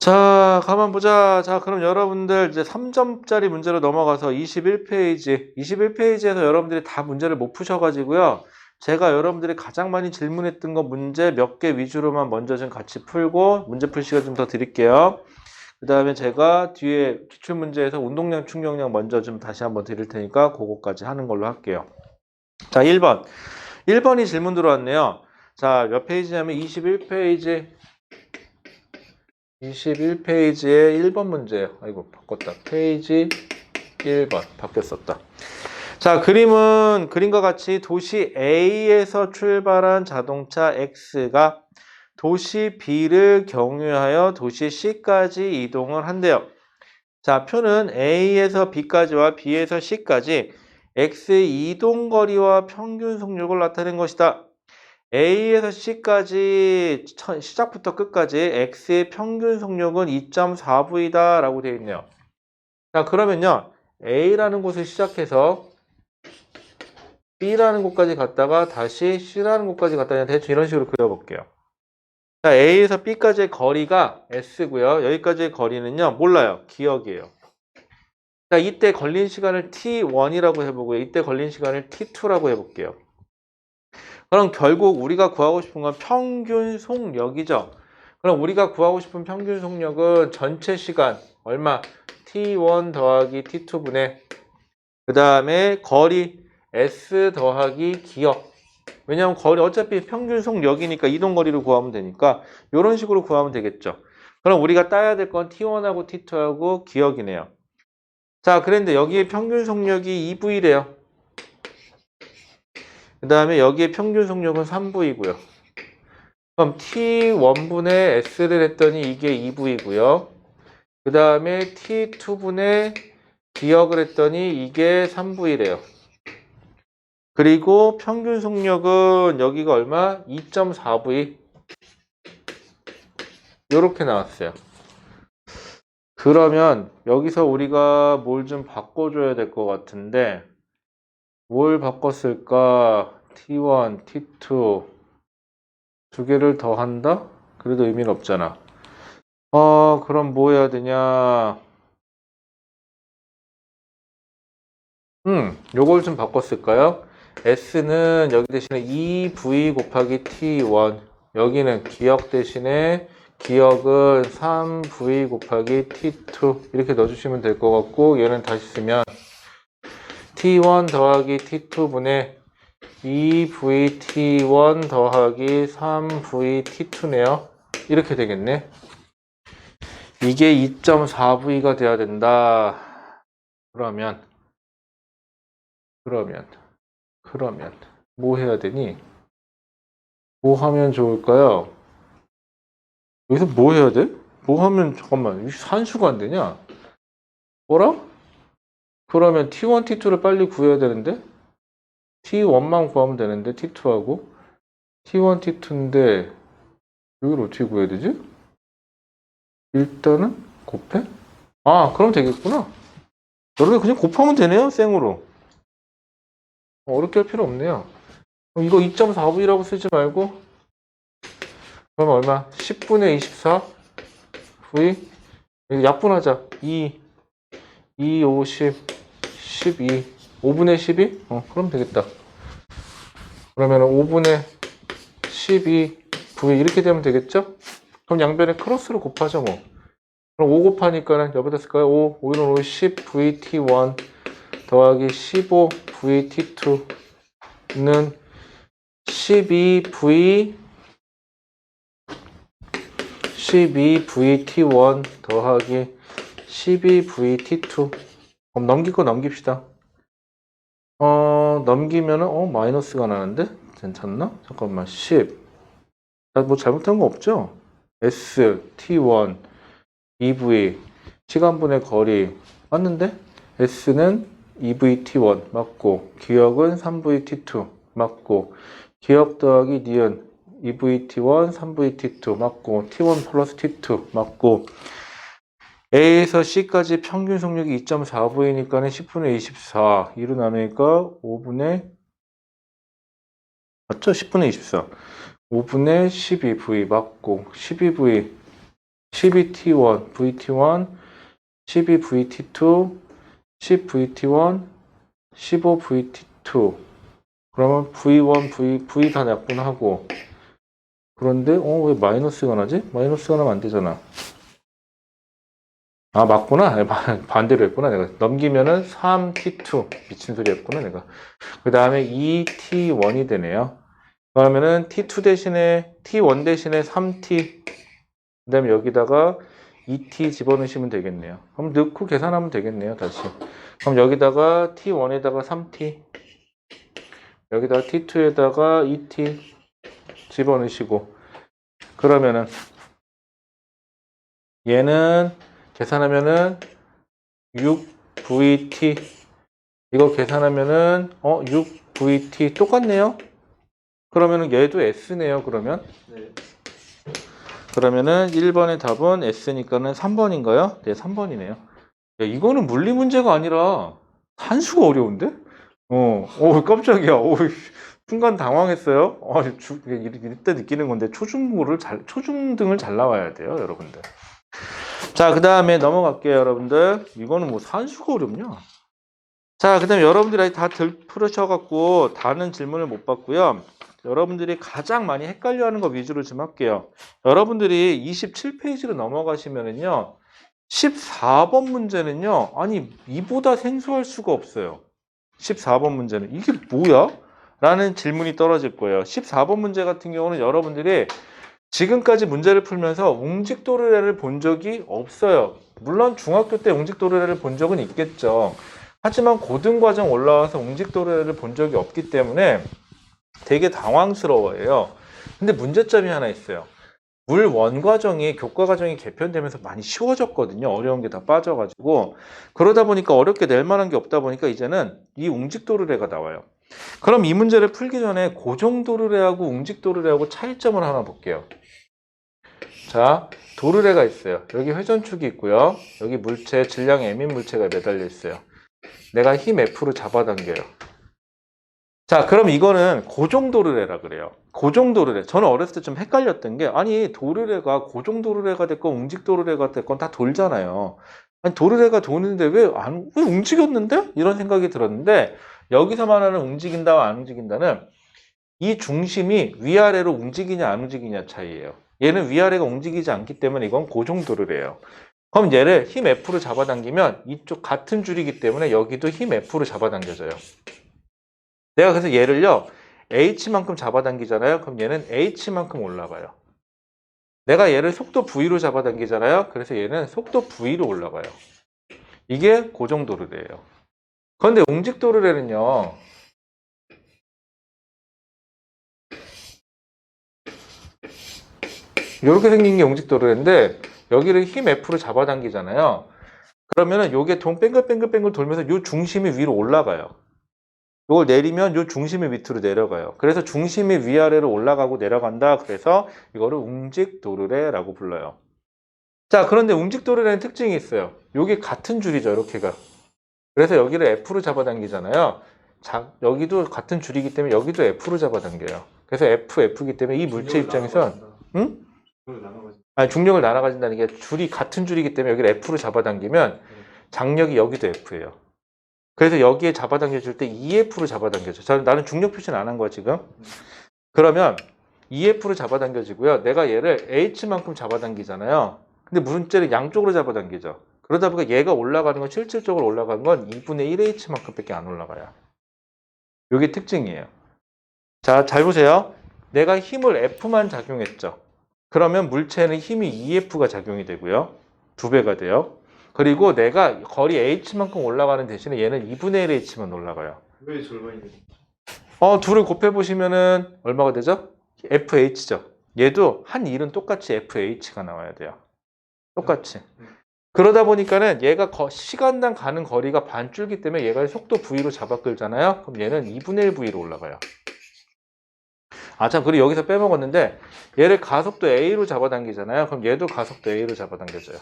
자, 가만 보자. 자, 그럼 여러분들 이제 3점짜리 문제로 넘어가서 21페이지에서 여러분들이 다 문제를 못 푸셔가지고요. 제가 여러분들이 가장 많이 질문했던 거 문제 몇 개 위주로만 먼저 좀 같이 풀고 문제 풀 시간 좀 더 드릴게요. 그 다음에 제가 뒤에 기출문제에서 운동량, 충격량 먼저 좀 다시 한번 드릴 테니까 그거까지 하는 걸로 할게요. 자, 1번. 1번이 질문 들어왔네요. 자, 몇 페이지냐면 21페이지에 1번 문제예요. 아이고, 바꿨다. 페이지 1번. 바뀌었었다. 자, 그림과 같이 도시 A에서 출발한 자동차 X가 도시 B를 경유하여 도시 C까지 이동을 한대요. 자, 표는 A에서 B까지와 B에서 C까지 X의 이동거리와 평균 속력을 나타낸 것이다. A에서 C까지 시작부터 끝까지 X의 평균 속력은 2.4V다 라고 되어 있네요. 자, 그러면요. A라는 곳을 시작해서 B라는 곳까지 갔다가 다시 C라는 곳까지 갔다가 대충 이런 식으로 그려볼게요. 자, A에서 B까지의 거리가 S고요. 여기까지의 거리는요. 몰라요. 기억이에요. 자, 이때 걸린 시간을 T1이라고 해보고요. 이때 걸린 시간을 T2라고 해볼게요. 그럼 결국 우리가 구하고 싶은 건 평균 속력이죠. 그럼 우리가 구하고 싶은 평균 속력은 전체 시간 얼마? T1 더하기 T2분의 그 다음에 거리 S 더하기 기억. 왜냐하면 거리 어차피 평균 속력이니까 이동거리를 구하면 되니까 이런 식으로 구하면 되겠죠. 그럼 우리가 따야 될 건 T1하고 T2하고 기억이네요. 자, 그런데 여기에 평균 속력이 2V래요. 그 다음에 여기에 평균 속력은 3V고요. 그럼 T1분의 S를 했더니 이게 2V고요. 그 다음에 T2분의 기억을 했더니 이게 3V래요. 그리고 평균 속력은 여기가 얼마? 2.4V. 이렇게 나왔어요. 그러면 여기서 우리가 뭘 좀 바꿔줘야 될 것 같은데 뭘 바꿨을까? T1, T2 두 개를 더 한다? 그래도 의미는 없잖아. 그럼 뭐 해야 되냐? 요걸 좀 바꿨을까요? S는 여기 대신에 2V 곱하기 T1. 여기는 기억 대신에 기억은 3V 곱하기 T2. 이렇게 넣어주시면 될 것 같고, 얘는 다시 쓰면 T1 더하기 T2분의 2V T1 더하기 3V T2네요. 이렇게 되겠네. 이게 2.4V가 돼야 된다. 그러면 뭐 해야 되니? 뭐 하면 좋을까요? 여기서 뭐 해야 돼? 뭐 하면 잠깐만 산수가 안 되냐? 뭐라? 그러면 T1, T2를 빨리 구해야 되는데 T1만 구하면 되는데 T2하고 T1, T2인데 여기를 어떻게 구해야 되지? 일단은 곱해? 아, 그럼 되겠구나. 여러분 그냥 곱하면 되네요, 생으로. 어렵게 할 필요 없네요. 이거 2.4V라고 쓰지 말고 그러면 얼마? 10분의 24 V 약분하자. 2, 50, 12 5분의 12? 그럼 되겠다. 그러면 5분의 12 V 이렇게 되면 되겠죠? 그럼 양변에 크로스로 곱하죠 뭐. 그럼 5 곱하니까는 여기다 쓸까요? 5, 5는 5, 10VT1 더하기 15VT2는 12VT1 더하기 12VT2. 그럼 넘길 거 넘깁시다. 넘기면은 마이너스가 나는데 괜찮나? 잠깐만 10. 나 뭐 잘못한 거 없죠? S, T1, EV 시간분의 거리 맞는데? S는 EV-T1 맞고 기억은 3V-T2 맞고 기억 더하기 니은 EV-T1, 3V-T2 맞고 T1 플러스 T2 맞고 A에서 C까지 평균 속력이 2.4V니까는 10분의 24 2로 나누니까 5분의 맞죠? 10분의 24 5분의 12V 맞고 12V 12t1 vt1 12vt2 10vt1 15vt2 그러면 v1 v 다 약분하고 그런데 왜 마이너스가 나지? 마이너스가 나면 안 되잖아. 아 맞구나. 반대로 했구나 내가. 넘기면은 3t2 미친 소리 했구나 내가. 그 다음에 2t1이 되네요. 그러면은 t2 대신에 t1 대신에 3t 그 다음에 여기다가 2t 집어넣으시면 되겠네요. 그럼 넣고 계산하면 되겠네요 다시. 그럼 여기다가 t1에다가 3t 여기다가 t2에다가 2t 집어넣으시고 그러면은 얘는 계산하면은 6vt 이거 계산하면은 6vt 똑같네요. 그러면은 얘도 s네요. 그러면 네. 그러면은 1번의 답은 s니까는 3번인가요? 네, 3번이네요. 야, 이거는 물리 문제가 아니라 산수가 어려운데? 깜짝이야. 순간 당황했어요. 이때 느끼는 건데 초중등을 잘 나와야 돼요, 여러분들. 자, 그 다음에 넘어갈게요, 여러분들. 이거는 뭐 산수가 어렵냐? 자, 그 다음에 여러분들이 다 풀으셔갖고 다는 질문을 못 받고요. 여러분들이 가장 많이 헷갈려하는 거 위주로 좀 할게요. 여러분들이 27페이지로 넘어가시면은요, 14번 문제는요, 아니, 이보다 생소할 수가 없어요. 14번 문제는. 이게 뭐야? 라는 질문이 떨어질 거예요. 14번 문제 같은 경우는 여러분들이 지금까지 문제를 풀면서 웅직도르래를 본 적이 없어요. 물론 중학교 때 웅직도르래를 본 적은 있겠죠. 하지만 고등과정 올라와서 웅직도르래를 본 적이 없기 때문에 되게 당황스러워해요. 근데 문제점이 하나 있어요. 물 원과정이 교과과정이 개편되면서 많이 쉬워졌거든요. 어려운 게 다 빠져가지고 그러다 보니까 어렵게 낼 만한 게 없다 보니까 이제는 이 웅직도르래가 나와요. 그럼 이 문제를 풀기 전에 고정도르래하고 웅직도르래하고 차이점을 하나 볼게요. 자, 도르래가 있어요. 여기 회전축이 있고요. 여기 물체, 질량 M인 물체가 매달려 있어요. 내가 힘 F로 잡아당겨요. 자, 그럼 이거는 고정도르래라 그래요. 고정도르래. 저는 어렸을 때 좀 헷갈렸던 게 아니 도르래가 고정도르래가 됐건 웅직도르래가 됐건 다 돌잖아요. 아니 도르래가 도는데 왜 움직였는데? 이런 생각이 들었는데 여기서 말하는 움직인다와 안 움직인다는 이 중심이 위아래로 움직이냐 안 움직이냐 차이예요. 얘는 위아래가 움직이지 않기 때문에 이건 고정도르래요. 그럼 얘를 힘 F로 잡아당기면 이쪽 같은 줄이기 때문에 여기도 힘 F로 잡아당겨져요. 내가 그래서 얘를요 H만큼 잡아당기잖아요. 그럼 얘는 H만큼 올라가요. 내가 얘를 속도 V로 잡아당기잖아요. 그래서 얘는 속도 V로 올라가요. 이게 고정도르래예요. 그런데 웅직도르래는요 이렇게 생긴 게 웅직도르래인데 여기를 힘 F로 잡아당기잖아요. 그러면은 요게 뱅글뱅글 돌면서 요 중심이 위로 올라가요. 이걸 내리면 요 중심이 밑으로 내려가요. 그래서 중심이 위아래로 올라가고 내려간다. 그래서 이거를 웅직도르래라고 불러요. 자, 그런데 웅직도르래는 특징이 있어요. 요게 같은 줄이죠, 이렇게가. 그래서 여기를 F로 잡아당기잖아요. 자, 여기도 같은 줄이기 때문에 여기도 F로 잡아당겨요. 그래서 F이기 때문에 이 물체 입장에선 응? 아니, 중력을 나눠가진다는 게 줄이 같은 줄이기 때문에 여기를 F로 잡아당기면 장력이 여기도 F예요. 그래서 여기에 잡아당겨줄 때 EF로 잡아당겨줘. 나는 중력 표시는 안 한 거야 지금. 그러면 EF로 잡아당겨지고요. 내가 얘를 H만큼 잡아당기잖아요. 근데 문제를 양쪽으로 잡아당기죠. 그러다 보니까 얘가 올라가는 건 실질적으로 올라가는 건 2분의 1H만큼 밖에 안 올라가요. 이게 특징이에요. 자, 잘 보세요. 내가 힘을 F만 작용했죠. 그러면 물체는 힘이 EF가 작용이 되고요. 2배가 돼요. 그리고 내가 거리 H만큼 올라가는 대신에 얘는 2분의 1 H만 올라가요. 왜 절반이 되죠? 둘을 곱해보시면은 얼마가 되죠? FH죠. 얘도 한 일은 똑같이 FH가 나와야 돼요. 똑같이. 그러다 보니까는 얘가 시간당 가는 거리가 반줄기 때문에 얘가 속도 V로 잡아 끌잖아요. 그럼 얘는 2분의 1 V로 올라가요. 아, 참, 그리고 여기서 빼먹었는데 얘를 가속도 A로 잡아당기잖아요. 그럼 얘도 가속도 A로 잡아당겨져요.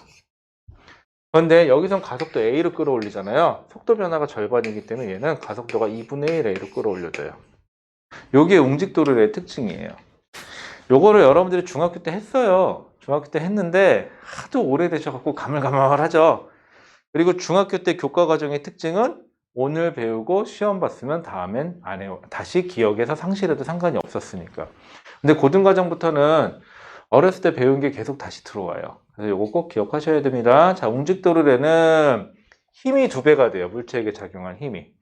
그런데 여기선 가속도 A로 끌어올리잖아요. 속도 변화가 절반이기 때문에 얘는 가속도가 2분의 1 A로 끌어올려져요. 요게 웅직도르래의 특징이에요. 요거를 여러분들이 중학교 때 했어요. 중학교 때 했는데 하도 오래되셔갖고 가물가물하죠. 그리고 중학교 때 교과 과정의 특징은 오늘 배우고 시험 봤으면 다음엔 안 해요. 다시 기억에서 상실해도 상관이 없었으니까. 근데 고등과정부터는 어렸을 때 배운 게 계속 다시 들어와요. 그래서 이거 꼭 기억하셔야 됩니다. 자, 웅직도르래는 힘이 2배가 돼요. 물체에게 작용한 힘이.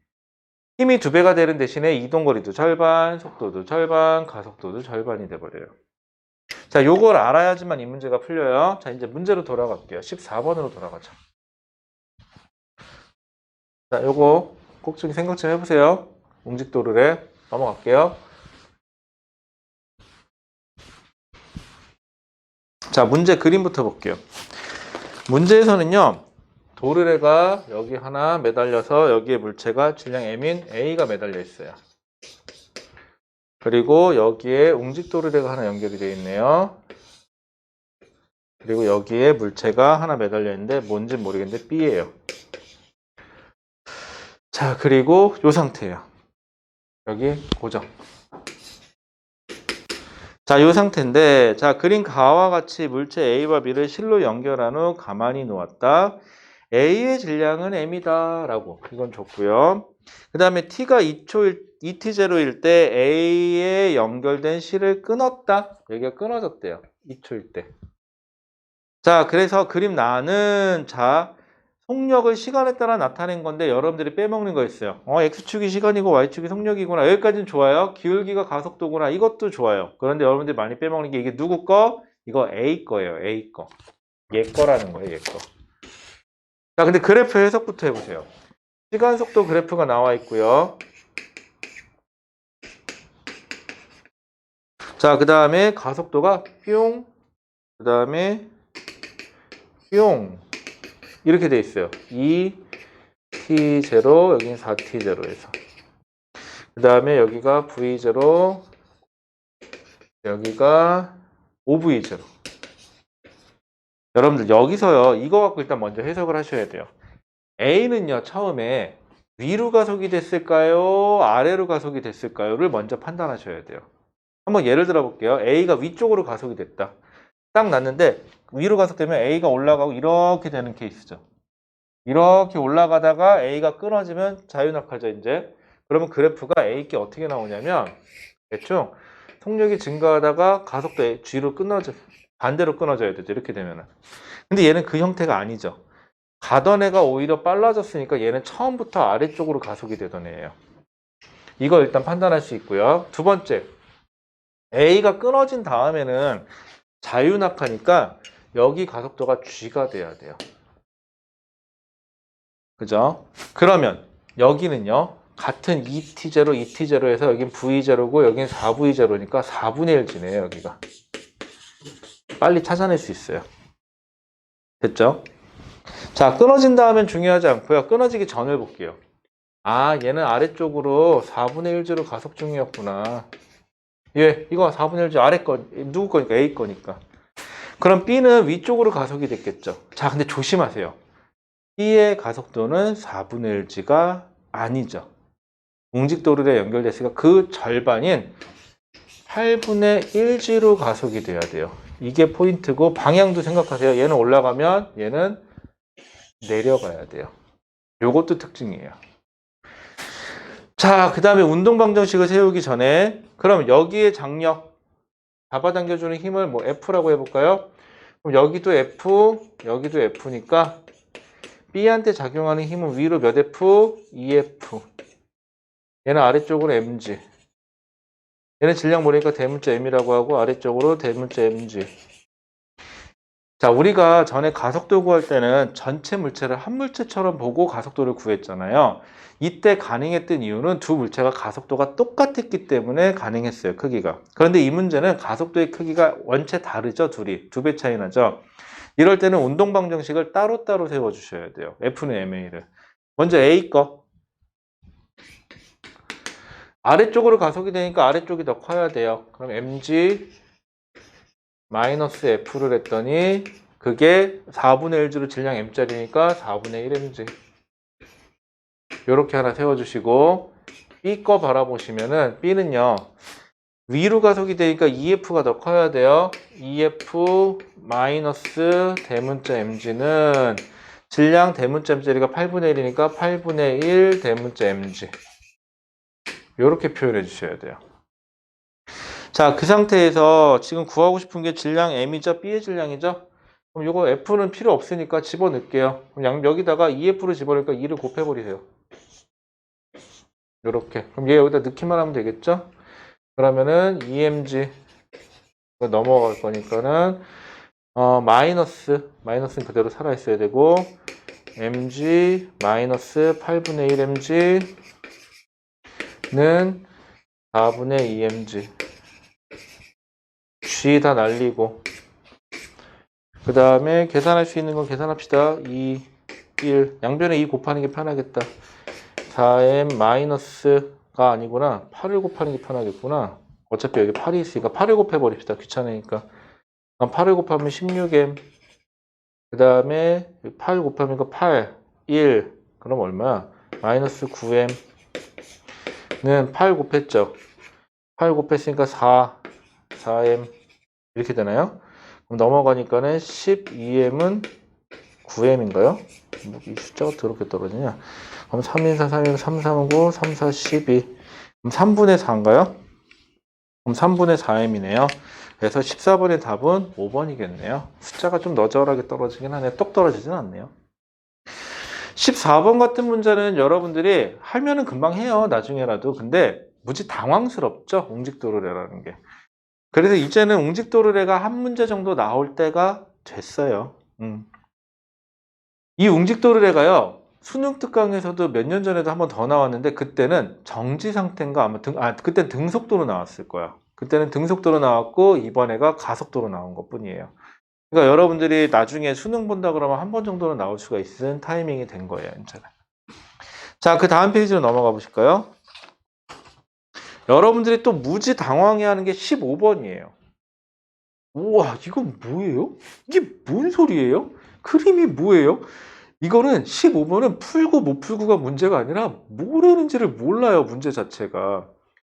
힘이 2배가 되는 대신에 이동거리도 절반, 속도도 절반, 가속도도 절반이 돼버려요. 자, 요걸 알아야지만 이 문제가 풀려요. 자, 이제 문제로 돌아갈게요. 14번으로 돌아가죠. 자, 요거 꼭 좀 생각 좀 해보세요. 웅직도르래. 넘어갈게요. 자, 문제 그림부터 볼게요. 문제에서는요, 도르래가 여기 하나 매달려서 여기에 물체가 질량 m인 A가 매달려 있어요. 그리고 여기에 웅직도르래가 하나 연결이 되어 있네요. 그리고 여기에 물체가 하나 매달려 있는데 뭔지 모르겠는데 B예요. 자, 그리고 이 상태예요. 여기 고정. 자, 이 상태인데, 자, 그린 가와 같이 물체 A와 B를 실로 연결한 후 가만히 놓았다. A의 질량은 M이다 라고 이건 좋고요. 그 다음에 T가 2t0일 때 A에 연결된 C를 끊었다. 여기가 끊어졌대요. 2초일 때. 자, 그래서 그림 나는 자 속력을 시간에 따라 나타낸 건데 여러분들이 빼먹는 거 있어요. X축이 시간이고 Y축이 속력이구나. 여기까지는 좋아요. 기울기가 가속도구나. 이것도 좋아요. 그런데 여러분들이 많이 빼먹는 게 이게 누구 거? 이거 A 거예요. A 거. 얘 거라는 거예요. 얘 거. 자, 근데 그래프 해석부터 해보세요. 시간 속도 그래프가 나와 있고요. 자, 그 다음에 가속도가 뿅, 그 다음에 뿅 이렇게 돼 있어요. 2t0, 여기는 4t0에서. 그 다음에 여기가 v0, 여기가 5v0. 여러분들 여기서요, 이거 갖고 일단 먼저 해석을 하셔야 돼요. A는요, 처음에 위로 가속이 됐을까요? 아래로 가속이 됐을까요?를 먼저 판단하셔야 돼요. 한번 예를 들어 볼게요. A가 위쪽으로 가속이 됐다. 딱 났는데 위로 가속되면 A가 올라가고 이렇게 되는 케이스죠. 이렇게 올라가다가 A가 끊어지면 자유낙하죠, 이제. 그러면 그래프가 A께 어떻게 나오냐면 대충 속력이 증가하다가 가속도 뒤로 끊어져, 반대로 끊어져야 되죠. 이렇게 되면은. 근데 얘는 그 형태가 아니죠. 가던 애가 오히려 빨라졌으니까 얘는 처음부터 아래쪽으로 가속이 되던 애예요. 이거 일단 판단할 수 있고요. 두 번째, A가 끊어진 다음에는 자유낙하니까 여기 가속도가 G가 돼야 돼요. 그죠? 그러면 여기는요, 같은 2t0, 2t0에서 여긴 v0고 여긴 4v0니까 4분의 1g네요, 여기가. 빨리 찾아낼 수 있어요. 됐죠? 자, 끊어진 다음엔 중요하지 않고요. 끊어지기 전을 볼게요. 아, 얘는 아래쪽으로 4분의 1g로 가속 중이었구나. 예, 이거 4분의 1g 아래 거, 누구 거니까? A 거니까. 그럼 B는 위쪽으로 가속이 됐겠죠. 자, 근데 조심하세요. B의 가속도는 4분의 1g가 아니죠. 웅직도르에 연결됐으니까 그 절반인 8분의 1g로 가속이 돼야 돼요. 이게 포인트고 방향도 생각하세요. 얘는 올라가면 얘는 내려가야 돼요. 요것도 특징이에요. 자, 그 다음에 운동방정식을 세우기 전에 그럼 여기에 장력, 잡아당겨주는 힘을 뭐 F라고 해볼까요? 그럼 여기도 F, 여기도 F니까 B한테 작용하는 힘은 위로 몇 F? 2F. 얘는 아래쪽으로 mg. 얘는 질량 모르니까 대문자 m이라고 하고 아래쪽으로 대문자 mg. 자, 우리가 전에 가속도 구할 때는 전체 물체를 한 물체처럼 보고 가속도를 구했잖아요. 이때 가능했던 이유는 두 물체가 가속도가 똑같았기 때문에 가능했어요, 크기가. 그런데 이 문제는 가속도의 크기가 원체 다르죠, 둘이. 2배 차이 나죠. 이럴 때는 운동방정식을 따로따로 세워주셔야 돼요. F는 MA를. 먼저 A 거. 아래쪽으로 가속이 되니까 아래쪽이 더 커야 돼요. 그럼 mg 마이너스 F를 했더니 그게 4분의 1g로 질량 m짜리니까 4분의 1mg. 이렇게 하나 세워주시고 B 거 바라보시면은 B는요. 위로 가속이 되니까 EF가 더 커야 돼요. EF 마이너스 대문자 mg는 질량 대문자 mg가 8분의 1이니까 8분의 1 대문자 mg. 이렇게 표현해 주셔야 돼요. 자, 그 상태에서 지금 구하고 싶은 게 질량 m이죠? B의 질량이죠? 그럼 이거 F는 필요 없으니까 집어넣을게요. 그럼 여기다가 EF를 집어넣으니까 2를 곱해버리세요. 이렇게. 그럼 얘 여기다 넣기만 하면 되겠죠? 그러면은 EMG 넘어갈 거니까는 마이너스는 그대로 살아 있어야 되고 mg 마이너스 8분의 1 mg는 4분의 2 mg g 다 날리고 그 다음에 계산할 수 있는 건 계산합시다. 2, 1 양변에 2 곱하는 게 편하겠다. 4m 마이너스가 아니구나. 8을 곱하는 게 편하겠구나. 어차피 여기 8이 있으니까 8을 곱해버립시다. 귀찮으니까. 그럼 8을 곱하면 16m. 그 다음에 8 곱하면 8, 1. 그럼 얼마야? 마이너스 9m는 8 곱했죠. 8 곱했으니까 4m. 이렇게 되나요? 그럼 넘어가니까는 12m은 9m인가요? 이 숫자가 더럽게 떨어지냐? 그럼 314, 314, 3, 3, 9, 3, 4, 12. 그럼 3분의 4인가요? 그럼 3분의 4m이네요. 그래서 14번의 답은 5번이겠네요. 숫자가 좀 너저하게 떨어지긴 하네. 똑 떨어지진 않네요. 14번 같은 문제는 여러분들이 하면은 금방 해요. 나중에라도. 근데 무지 당황스럽죠? 옹직도르래라는 게. 그래서 이제는 옹직도르래가 한 문제 정도 나올 때가 됐어요. 이 옹직도르래가요. 수능 특강에서도 몇 년 전에도 한 번 더 나왔는데 그때는 정지 상태인가 아마 그때 등속도로 나왔을 거야. 그때는 등속도로 나왔고 이번에가 가속도로 나온 것 뿐이에요. 그러니까 여러분들이 나중에 수능 본다 그러면 한 번 정도는 나올 수가 있는 타이밍이 된 거예요. 이제는. 자, 그 다음 페이지로 넘어가 보실까요? 여러분들이 또 무지 당황해하는 게 15번이에요. 우와, 이건 뭐예요? 이게 뭔 소리예요? 그림이 뭐예요? 이거는 15번은 풀고 못 풀고가 문제가 아니라 뭐라는지를 몰라요, 문제 자체가.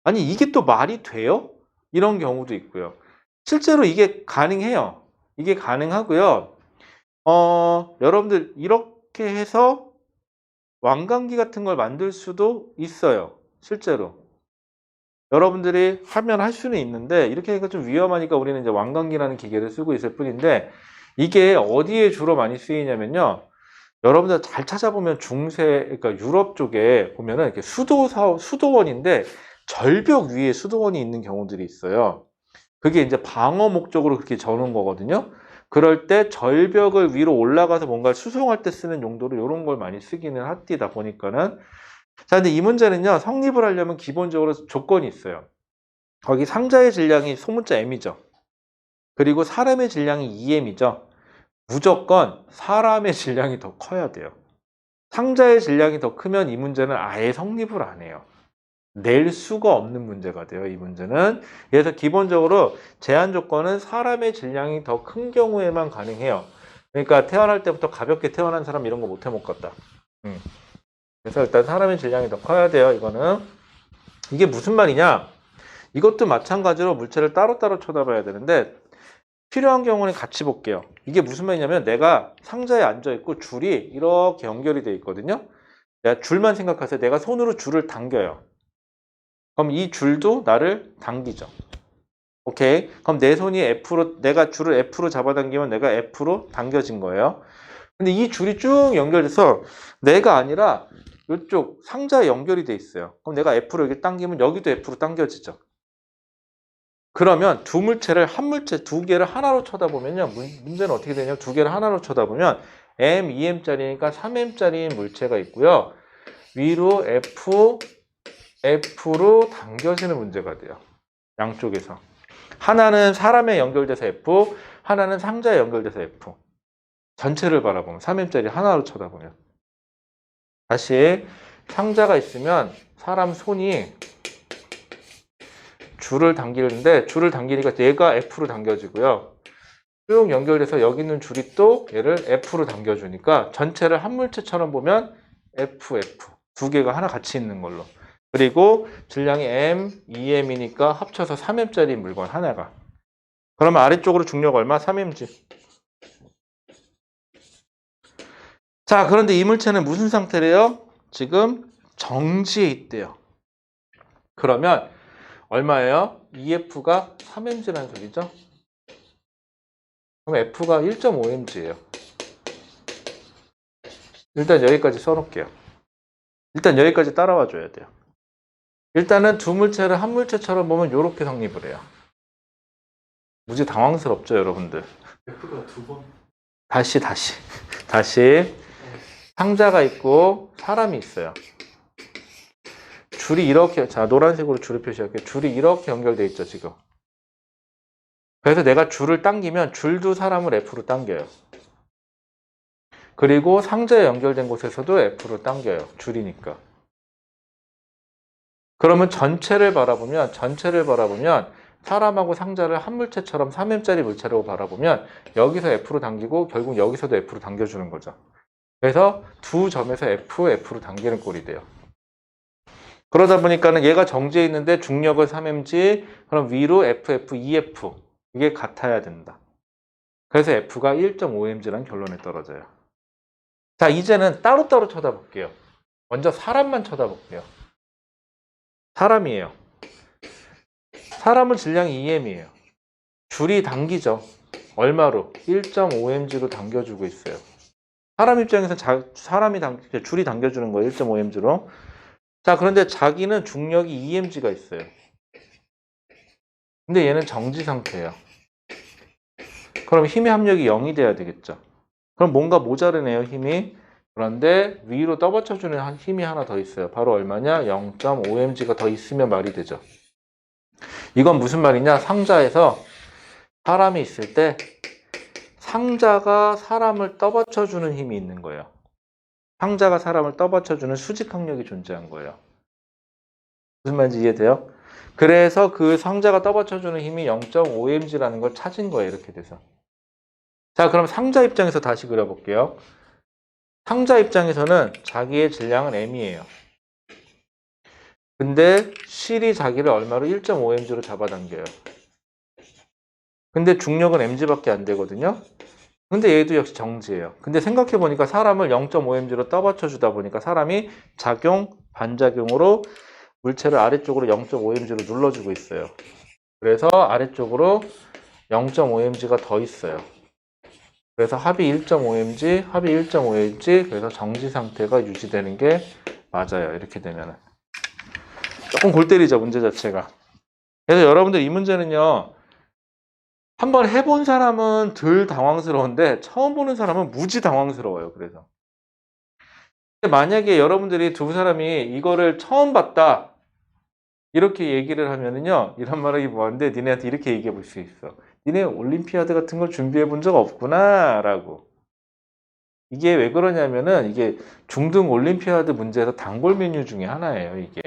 아니, 이게 또 말이 돼요? 이런 경우도 있고요. 실제로 이게 가능해요. 이게 가능하고요. 여러분들 이렇게 해서 왕관기 같은 걸 만들 수도 있어요. 실제로. 여러분들이 하면 할 수는 있는데 이렇게 하니까 좀 위험하니까 우리는 이제 왕관기라는 기계를 쓰고 있을 뿐인데 이게 어디에 주로 많이 쓰이냐면요. 여러분들 잘 찾아보면 그러니까 유럽 쪽에 보면은 이렇게 수도원인데 절벽 위에 수도원이 있는 경우들이 있어요. 그게 이제 방어 목적으로 그렇게 저는 거거든요. 그럴 때 절벽을 위로 올라가서 뭔가를 수송할 때 쓰는 용도로 이런 걸 많이 쓰기는 합디다 보니까는. 자, 근데 이 문제는요, 성립을 하려면 기본적으로 조건이 있어요. 거기 상자의 질량이 소문자 m이죠. 그리고 사람의 질량이 2m이죠. 무조건 사람의 질량이 더 커야 돼요. 상자의 질량이 더 크면 이 문제는 아예 성립을 안 해요. 낼 수가 없는 문제가 돼요, 이 문제는. 그래서 기본적으로 제한 조건은 사람의 질량이 더 큰 경우에만 가능해요. 그러니까 태어날 때부터 가볍게 태어난 사람 이런 거 못 해먹겠다. 그래서 일단 사람의 질량이 더 커야 돼요, 이거는. 이게 무슨 말이냐? 이것도 마찬가지로 물체를 따로따로 쳐다봐야 되는데 필요한 경우는 같이 볼게요. 이게 무슨 말이냐면 내가 상자에 앉아있고 줄이 이렇게 연결이 돼 있거든요. 내가 줄만 생각하세요. 내가 손으로 줄을 당겨요. 그럼 이 줄도 나를 당기죠. 오케이. 그럼 내 손이 F로, 내가 줄을 F로 잡아당기면 내가 F로 당겨진 거예요. 근데 이 줄이 쭉 연결돼서 내가 아니라 이쪽 상자에 연결이 돼 있어요. 그럼 내가 F로 여기 당기면 여기도 F로 당겨지죠. 그러면 두 물체를 한 물체 두 개를 하나로 쳐다보면요. 문제는 어떻게 되냐면 두 개를 하나로 쳐다보면 M, 2M짜리니까 3M짜리 물체가 있고요. 위로 F로 당겨지는 문제가 돼요. 양쪽에서. 하나는 사람에 연결돼서 F, 하나는 상자에 연결돼서 F. 전체를 바라보면 3M짜리 하나로 쳐다보면. 다시 상자가 있으면 사람 손이 줄을 당기는데 줄을 당기니까 얘가 F로 당겨지고요. 쭉 연결돼서 여기 있는 줄이 또 얘를 F로 당겨주니까 전체를 한 물체처럼 보면 F 두 개가 하나 같이 있는 걸로. 그리고 질량이 m, 2m이니까 합쳐서 3m짜리 물건 하나가. 그러면 아래쪽으로 중력 얼마? 3mg. 자, 그런데 이 물체는 무슨 상태래요? 지금 정지해 있대요. 그러면 얼마예요? EF가 3mg라는 소리죠? 그럼 F가 1.5mg예요. 일단 여기까지 써놓을게요. 일단 여기까지 따라와 줘야 돼요. 일단은 두 물체를 한 물체처럼 보면 이렇게 성립을 해요. 무지 당황스럽죠, 여러분들? F가 두 번. 다시. 상자가 있고 사람이 있어요. 줄이 이렇게, 자, 노란색으로 줄을 표시할게요. 줄이 이렇게 연결돼 있죠, 지금. 그래서 내가 줄을 당기면 줄도 사람을 F로 당겨요. 그리고 상자에 연결된 곳에서도 F로 당겨요. 줄이니까. 그러면 전체를 바라보면 사람하고 상자를 한 물체처럼 3m짜리 물체라고 바라보면 여기서 F로 당기고 결국 여기서도 F로 당겨주는 거죠. 그래서 두 점에서 F로 당기는 꼴이 돼요. 그러다 보니까는 얘가 정지해 있는데 중력은 3mg, 그럼 위로 FF, EF 이게 같아야 된다. 그래서 F가 1.5mg라는 결론에 떨어져요. 자, 이제는 따로따로 쳐다볼게요. 먼저 사람만 쳐다볼게요. 사람이에요. 사람은 질량이 2m이에요. 줄이 당기죠. 얼마로? 1.5mg로 당겨주고 있어요. 사람 입장에서 줄이 당겨주는 거예요. 1.5mg로. 자, 그런데 자기는 중력이 2mg가 있어요. 근데 얘는 정지 상태예요. 그럼 힘의 합력이 0이 돼야 되겠죠. 그럼 뭔가 모자르네요, 힘이. 그런데 위로 떠받쳐주는 힘이 하나 더 있어요. 바로 얼마냐? 0.5mg가 더 있으면 말이 되죠. 이건 무슨 말이냐? 상자에서 사람이 있을 때 상자가 사람을 떠받쳐주는 힘이 있는 거예요. 상자가 사람을 떠받쳐주는 수직항력이 존재한 거예요. 무슨 말인지 이해돼요? 그래서 그 상자가 떠받쳐주는 힘이 0.5mg라는 걸 찾은 거예요. 이렇게 돼서. 자, 그럼 상자 입장에서 다시 그려볼게요. 상자 입장에서는 자기의 질량은 m이에요. 근데 실이 자기를 얼마로? 1.5mg로 잡아당겨요. 근데 중력은 mg밖에 안 되거든요. 근데 얘도 역시 정지예요. 근데 생각해보니까 사람을 0.5mg로 떠받쳐주다 보니까 사람이 작용, 반작용으로 물체를 아래쪽으로 0.5mg로 눌러주고 있어요. 그래서 아래쪽으로 0.5mg가 더 있어요. 그래서 합이 1.5mg, 그래서 정지 상태가 유지되는 게 맞아요. 이렇게 되면은. 조금 골 때리죠, 문제 자체가. 그래서 여러분들 이 문제는요, 한번 해본 사람은 덜 당황스러운데 처음 보는 사람은 무지 당황스러워요. 그래서 만약에 여러분들이 두 사람이 이거를 처음 봤다 이렇게 얘기를 하면은요, 이런 말하기 뭐한데 니네한테 이렇게 얘기해 볼 수 있어. 니네 올림피아드 같은 걸 준비해 본 적 없구나 라고. 이게 왜 그러냐면은 이게 중등 올림피아드 문제에서 단골 메뉴 중에 하나예요. 이게.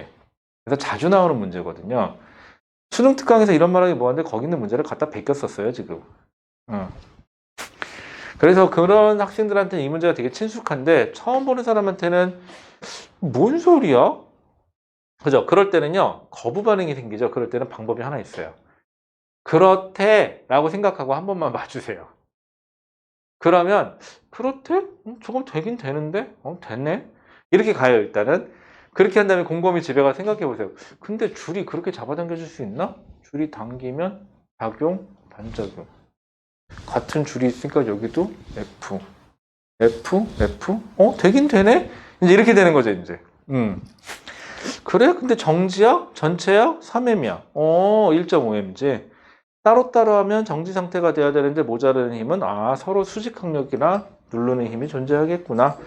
그래서 자주 나오는 문제거든요. 수능 특강에서 이런 말하기 뭐한데 거기 있는 문제를 갖다 베꼈었어요 지금. 그래서 그런 학생들한테는 이 문제가 되게 친숙한데 처음 보는 사람한테는 뭔 소리야? 그죠? 그럴 때는요 거부 반응이 생기죠. 그럴 때는 방법이 하나 있어요. 그렇대 라고 생각하고 한 번만 봐주세요. 그러면 그렇대? 조금 되긴 되는데? 됐네? 이렇게 가요 일단은. 그렇게 한 다음에 곰곰이 집에 가서 생각해 보세요. 근데 줄이 그렇게 잡아당겨 줄 수 있나? 줄이 당기면 작용, 반작용. 같은 줄이 있으니까 여기도 F. 되긴 되네? 이제 이렇게 되는 거죠, 이제. 그래? 근데 정지역? 전체역? 3m이야. 1.5mg. 따로따로 하면 정지 상태가 돼야 되는데 모자르는 힘은 서로 수직항력이나 누르는 힘이 존재하겠구나.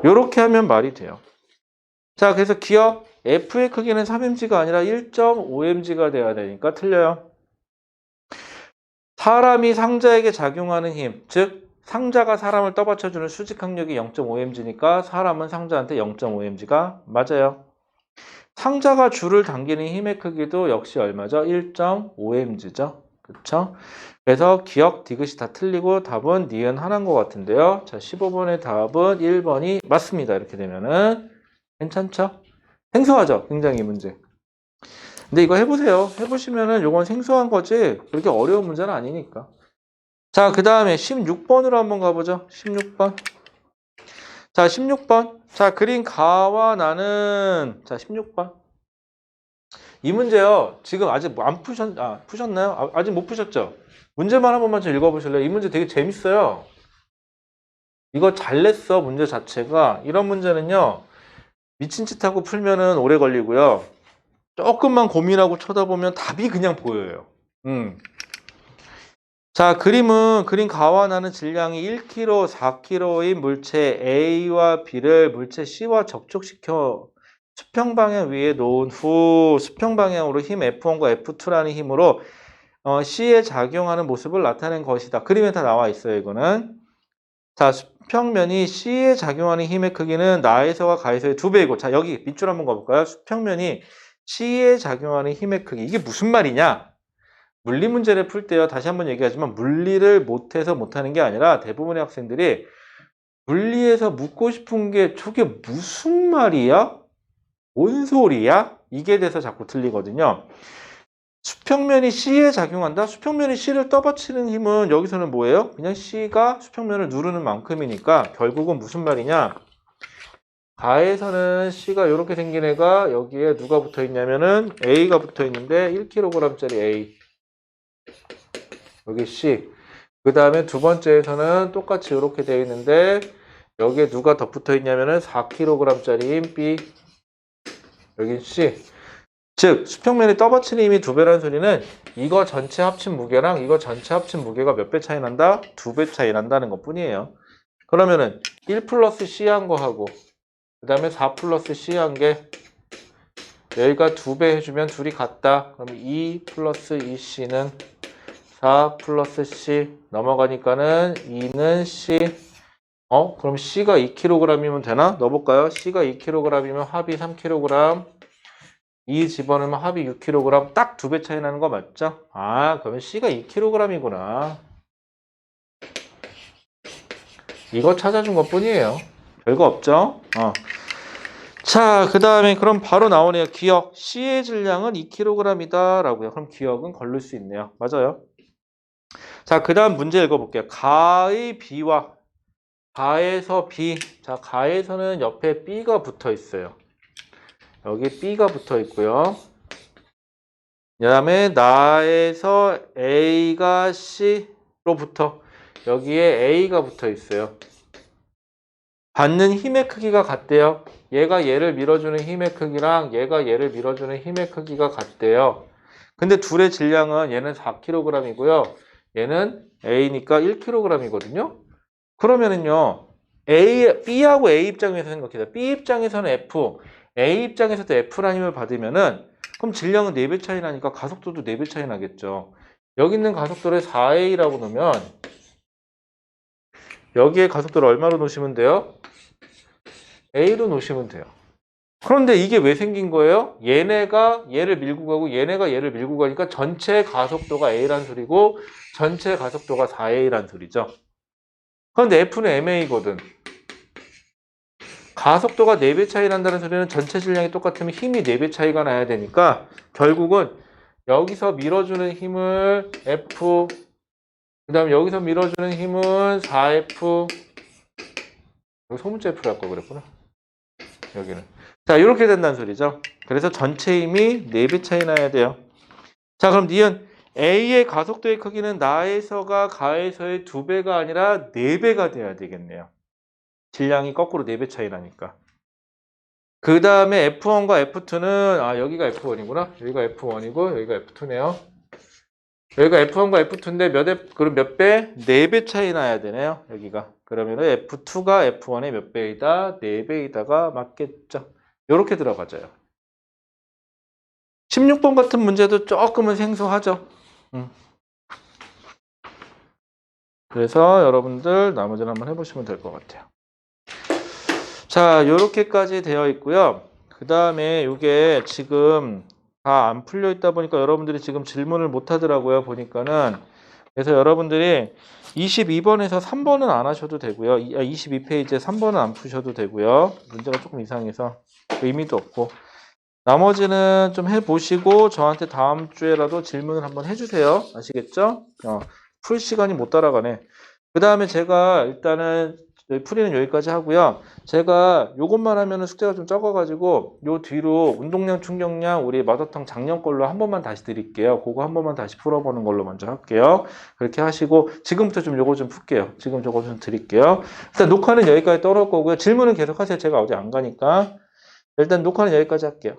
이렇게 하면 말이 돼요. 자, 그래서 기억 F의 크기는 3mg가 아니라 1.5mg가 돼야 되니까 틀려요. 사람이 상자에게 작용하는 힘, 즉 상자가 사람을 떠받쳐주는 수직항력이 0.5mg니까 사람은 상자한테 0.5mg가 맞아요. 상자가 줄을 당기는 힘의 크기도 역시 얼마죠? 1.5mg죠. 그렇죠? 그래서 기억, 디귿이 다 틀리고 답은 니은 하나인 것 같은데요. 자, 15번의 답은 1번이 맞습니다. 이렇게 되면은 괜찮죠? 생소하죠? 굉장히 이 문제. 근데 이거 해보세요. 해보시면은 요건 생소한 거지 그렇게 어려운 문제는 아니니까. 자, 그 다음에 16번으로 한번 가보죠. 16번. 자, 16번. 자, 그린 가와 나는, 자, 16번. 이 문제요. 지금 아직 안 푸셨나요? 아직 못 푸셨죠? 문제만 한 번만 좀 읽어보실래요? 이 문제 되게 재밌어요. 이거 잘 냈어, 문제 자체가. 이런 문제는요, 미친 짓 하고 풀면은 오래 걸리고요. 조금만 고민하고 쳐다보면 답이 그냥 보여요. 자, 그림 가와 나는 질량이 1kg, 4kg인 물체 A와 B를 물체 C와 접촉시켜 수평 방향 위에 놓은 후 수평 방향으로 힘 F1과 F2라는 힘으로 C에 작용하는 모습을 나타낸 것이다. 그림에 다 나와 있어요, 이거는. 자, 수평면이 C에 작용하는 힘의 크기는 나에서와 가에서의 2배이고, 자, 여기 밑줄 한번 가볼까요? 수평면이 C에 작용하는 힘의 크기. 이게 무슨 말이냐? 물리 문제를 풀 때요, 다시 한번 얘기하지만 물리를 못해서 못하는 게 아니라 대부분의 학생들이 물리에서 묻고 싶은 게 저게 무슨 말이야? 뭔 소리야? 이게 돼서 자꾸 틀리거든요. 수평면이 C에 작용한다? 수평면이 C를 떠받치는 힘은 여기서는 뭐예요? 그냥 C가 수평면을 누르는 만큼이니까 결국은 무슨 말이냐? 가에서는 C가 이렇게 생긴 애가 여기에 누가 붙어 있냐면은 A가 붙어 있는데 1kg짜리 A. 여기 C. 그 다음에 두 번째에서는 똑같이 이렇게 되어 있는데 여기에 누가 더 붙어 있냐면은 4kg짜리인 B. 여기 C. 즉 수평면이 떠받치는 힘이 2배라는 소리는 이거 전체 합친 무게랑 이거 전체 합친 무게가 몇 배 차이 난다? 2배 차이 난다는 것 뿐이에요. 그러면은 1 플러스 C 한 거 하고 그 다음에 4 플러스 C 한 게 여기가 2배 해주면 둘이 같다. 그럼 2 플러스 2C는 4 플러스 C 넘어가니까는 2는 C. 그럼 C가 2kg이면 되나? 넣어볼까요? C가 2kg이면 합이 3kg. 2 집어넣으면 합이 6kg. 딱 2배 차이 나는 거 맞죠? 그러면 C가 2kg이구나. 이거 찾아준 것 뿐이에요. 별거 없죠? 자, 그 다음에 그럼 바로 나오네요. 기억. C의 질량은 2kg이다 라고요. 그럼 기억은 걸릴 수 있네요. 맞아요. 자, 그 다음 문제 읽어볼게요. 가의 B와 가에서 B. 자, 가에서는 옆에 B가 붙어 있어요. 여기 B가 붙어 있고요. 그 다음에 나에서 A가 C로부터 여기에 A가 붙어 있어요. 받는 힘의 크기가 같대요. 얘가 얘를 밀어주는 힘의 크기랑 얘가 얘를 밀어주는 힘의 크기가 같대요. 근데 둘의 질량은 얘는 4kg이고요. 얘는 A니까 1kg이거든요. 그러면은요, B하고 A 입장에서 생각해요. B 입장에서는 F, A 입장에서도 F라는 힘을 받으면은, 그럼 질량은 4배 차이 나니까 가속도도 4배 차이 나겠죠. 여기 있는 가속도를 4A라고 놓으면, 여기에 가속도를 얼마로 놓으시면 돼요? A로 놓으시면 돼요. 그런데 이게 왜 생긴 거예요? 얘네가 얘를 밀고 가고 얘네가 얘를 밀고 가니까 전체 가속도가 A란 소리고, 전체 가속도가 4A란 소리죠. 그런데 F는 MA거든. 가속도가 4배 차이 난다는 소리는 전체 질량이 똑같으면 힘이 4배 차이가 나야 되니까 결국은 여기서 밀어주는 힘을 F, 그 다음에 여기서 밀어주는 힘은 4F, 여기 소문자 F로 할 걸 그랬구나. 여기는. 자, 이렇게 된다는 소리죠. 그래서 전체 힘이 4배 차이 나야 돼요. 자, 그럼 니은 A의 가속도의 크기는 나에서가 가에서의 2배가 아니라 4배가 돼야 되겠네요. 질량이 거꾸로 4배 차이 나니까. 그 다음에 F1과 F2는 여기가 F1이구나. 여기가 F1이고 여기가 F2네요. 여기가 F1과 F2인데 그럼 몇 배? 4배 차이 나야 되네요. 여기가. 그러면은 F2가 F1의 몇 배이다? 4배이다가 맞겠죠. 요렇게 들어가져요. 16번 같은 문제도 조금은 생소하죠. 그래서 여러분들 나머지를 한번 해보시면 될 것 같아요. 자, 요렇게까지 되어 있고요. 그 다음에 이게 지금 다 안 풀려 있다 보니까 여러분들이 지금 질문을 못 하더라고요. 보니까는. 그래서 여러분들이 22번에서 3번은 안 하셔도 되고요. 22페이지에 3번은 안 푸셔도 되고요. 문제가 조금 이상해서 의미도 없고. 나머지는 좀 해보시고 저한테 다음 주에라도 질문을 한번 해주세요. 아시겠죠? 풀 시간이 못 따라가네. 그 다음에 제가 일단은 풀이는 여기까지 하고요. 제가 요것만 하면은 숙제가 좀 적어가지고 요 뒤로 운동량, 충격량 우리 마더탕 작년 걸로 한 번만 다시 드릴게요. 그거 한 번만 다시 풀어보는 걸로 먼저 할게요. 그렇게 하시고 지금부터 좀 요거 좀 풀게요. 지금 저거 좀 드릴게요. 일단 녹화는 여기까지 떨어올 거고요. 질문은 계속 하세요. 제가 어제 안 가니까. 일단 녹화는 여기까지 할게요.